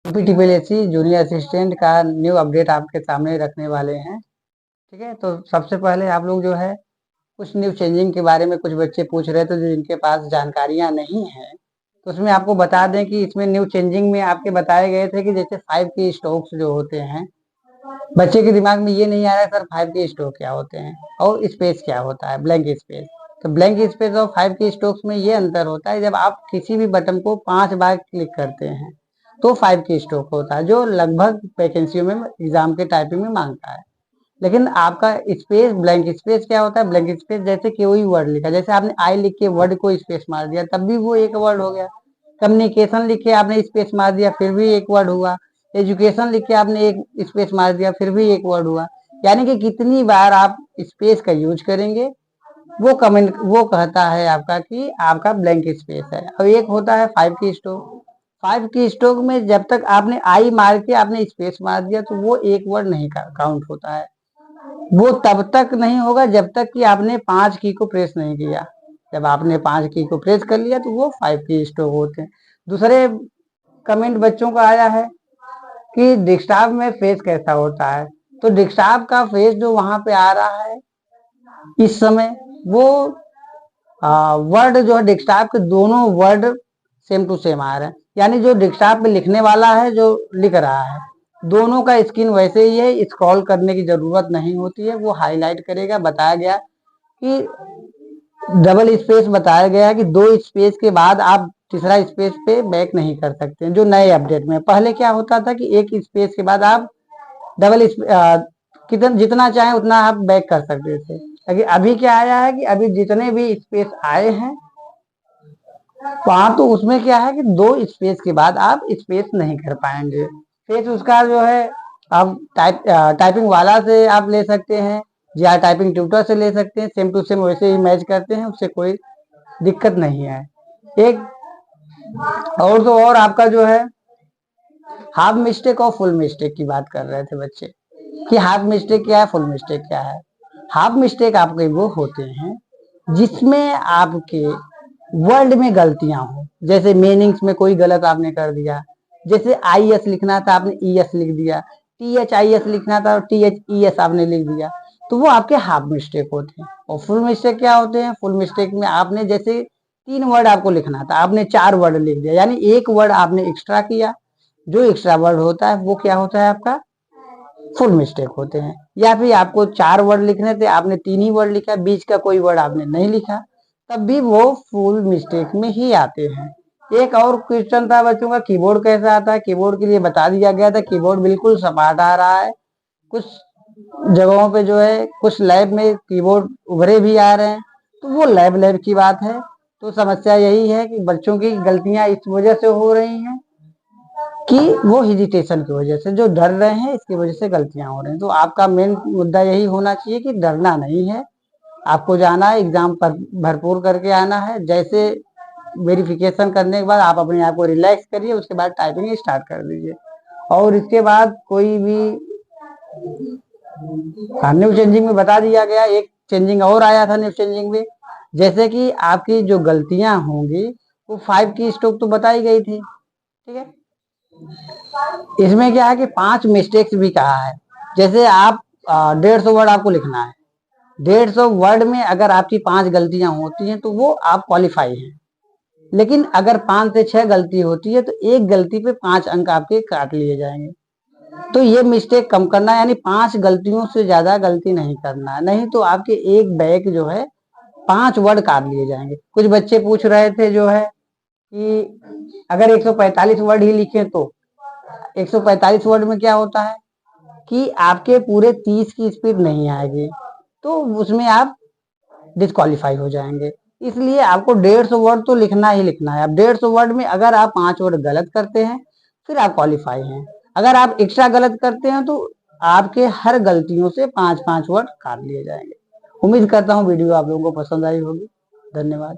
पीटीपीएससी junior assistant का new update आपके सामने रखने वाले हैं। ठीक है, तो सबसे पहले आप लोग जो है कुछ न्यू चेंजिंग के बारे में कुछ बच्चे पूछ रहे थे जो जिनके पास जानकारियां नहीं है, तो उसमें आपको बता दें कि इसमें न्यू चेंजिंग में आपके बताए गए थे कि जैसे 5 के स्ट्रोक्स जो होते हैं, बच्चे के दिमाग में ये नहीं आ रहा सर 5 के स्ट्रोक क्या होते हैं और स्पेस क्या होता है, ब्लैंक स्पेस। तो ब्लैंक स्पेस और 5 के स्ट्रोक्स में ये अंतर होता है, जब आप किसी भी बटन को 5 बार क्लिक करते हैं तो 5 की स्ट्रोक होता है, जो लगभग वैकेंसियों में एग्जाम के टाइपिंग में मांगता है। लेकिन आपका स्पेस, ब्लैंक स्पेस क्या होता है? ब्लैंक स्पेस जैसे कोई वर्ड लिखा, जैसे आपने आई लिख के वर्ड को स्पेस मार दिया तब भी वो एक वर्ड हो गया। कम्युनिकेशन लिख के आपने स्पेस मार दिया फिर भी एक वर्ड हुआ। एजुकेशन लिख के आपने एक स्पेस मार दिया फिर भी एक वर्ड हुआ। यानी कि कितनी बार आप स्पेस का यूज करेंगे वो कमेंट वो कहता है आपका कि आपका ब्लैंक स्पेस है। और एक होता है 5 की स्ट्रोक। 5 की स्ट्रोक में जब तक आपने आई मार के आपने स्पेस मार दिया तो वो एक वर्ड नहीं काउंट होता है। वो तब तक नहीं होगा जब तक कि आपने 5 की को प्रेस नहीं किया। जब आपने 5 की को प्रेस कर लिया तो वो 5 की स्ट्रोक होते हैं। दूसरे कमेंट बच्चों का आया है कि डेस्कटॉप में फेस कैसा होता है। तो डेस्कटॉप का फेस जो वहां पे आ रहा है इस समय, वो वर्ड जो है डेस्कटॉप के दोनों वर्ड सेम टू सेम आ रहे हैं। यानी जो डेस्कटॉप पे लिखने वाला है जो लिख रहा है, दोनों का स्क्रीन वैसे ही है, स्क्रॉल करने की जरूरत नहीं होती है। वो हाईलाइट करेगा। बताया गया कि डबल स्पेस बताया गया है कि 2 स्पेस के बाद आप तीसरा स्पेस पे बैक नहीं कर सकते हैं। जो नए अपडेट में, पहले क्या होता था कि एक स्पेस के बाद आप डबल कितना जितना चाहे उतना आप बैक कर सकते थे। लेकिन अभी क्या आया है कि अभी जितने भी स्पेस आए हैं वहां तो उसमें क्या है कि 2 स्पेस के बाद आप स्पेस नहीं कर पाएंगे। स्पेस उसका जो है आप टाइपिंग वाला से आप ले सकते हैं या टाइपिंग ट्यूटर से ले सकते हैं, सेम टू सेम वैसे ही मैच करते हैं, उससे कोई दिक्कत नहीं है। एक और तो और आपका जो है हाफ मिस्टेक और फुल मिस्टेक की बात कर रहे थे बच्चे कि हाफ मिस्टेक क्या है, फुल मिस्टेक क्या है। हाफ मिस्टेक आपके वो होते हैं जिसमें आपके वर्ड में गलतियां हो, जैसे मीनिंग्स में कोई गलत आपने कर दिया, जैसे आई एस लिखना था आपने ई एस लिख दिया, टी एच आई एस लिखना था टी एच ई एस आपने लिख दिया, तो वो आपके हाफ मिस्टेक होते हैं। और फुल मिस्टेक क्या होते हैं? फुल मिस्टेक में आपने जैसे 3 वर्ड आपको लिखना था, आपने 4 वर्ड लिख दिया, यानी एक वर्ड आपने एक्स्ट्रा किया। जो एक्स्ट्रा वर्ड होता है वो क्या होता है? आपका फुल मिस्टेक होते हैं। या फिर आपको 4 वर्ड लिखने थे, आपने 3 ही वर्ड लिखा, बीच का कोई वर्ड आपने नहीं लिखा, तब भी वो फुल मिस्टेक में ही आते हैं। एक और क्वेश्चन था बच्चों का, कीबोर्ड कैसा आता है। कीबोर्ड के लिए बता दिया गया था कीबोर्ड बिल्कुल सपाट आ रहा है। कुछ जगहों पे जो है कुछ लैब में कीबोर्ड उभरे भी आ रहे हैं, तो वो लैब की बात है। तो समस्या यही है कि बच्चों की गलतियां इस वजह से हो रही हैं कि वो हेजिटेशन की वजह से, जो डर रहे हैं इसकी वजह से गलतियां हो रही हैं। तो आपका मेन मुद्दा यही होना चाहिए कि डरना नहीं है, आपको जाना है एग्जाम पर भरपूर करके आना है। जैसे वेरिफिकेशन करने के बाद आप अपने आप को रिलैक्स करिए, उसके बाद टाइपिंग स्टार्ट कर दीजिए। और इसके बाद कोई भी न्यू चेंजिंग में बता दिया गया, एक चेंजिंग और आया था न्यू चेंजिंग में, जैसे कि आपकी जो गलतियां होंगी वो 5 की स्ट्रोक तो बताई गई थी, ठीक है। इसमें क्या है कि 5 मिस्टेक्स भी कहा है। जैसे आप 150 वर्ड आपको लिखना है, 150 वर्ड में अगर आपकी 5 गलतियां होती हैं तो वो आप क्वालिफाई हैं। लेकिन अगर 5 से 6 गलती होती है तो एक गलती पे 5 अंक आपके काट लिए जाएंगे। तो ये मिस्टेक कम करना है, यानी 5 गलतियों से ज्यादा गलती नहीं करना है, नहीं तो आपके एक बैक जो है 5 वर्ड काट लिए जाएंगे। कुछ बच्चे पूछ रहे थे जो है कि अगर 145 वर्ड ही लिखे तो 145 वर्ड में क्या होता है कि आपके पूरे 30 की स्पीड नहीं आएगी, तो उसमें आप डिस्क्वालीफाई हो जाएंगे। इसलिए आपको 150 वर्ड तो लिखना ही लिखना है। अब 150 वर्ड में अगर आप 5 वर्ड गलत करते हैं फिर आप क्वालिफाई हैं। अगर आप एक्स्ट्रा गलत करते हैं तो आपके हर गलतियों से 5-5 वर्ड काट लिए जाएंगे। उम्मीद करता हूँ वीडियो आप लोगों को पसंद आई होगी। धन्यवाद।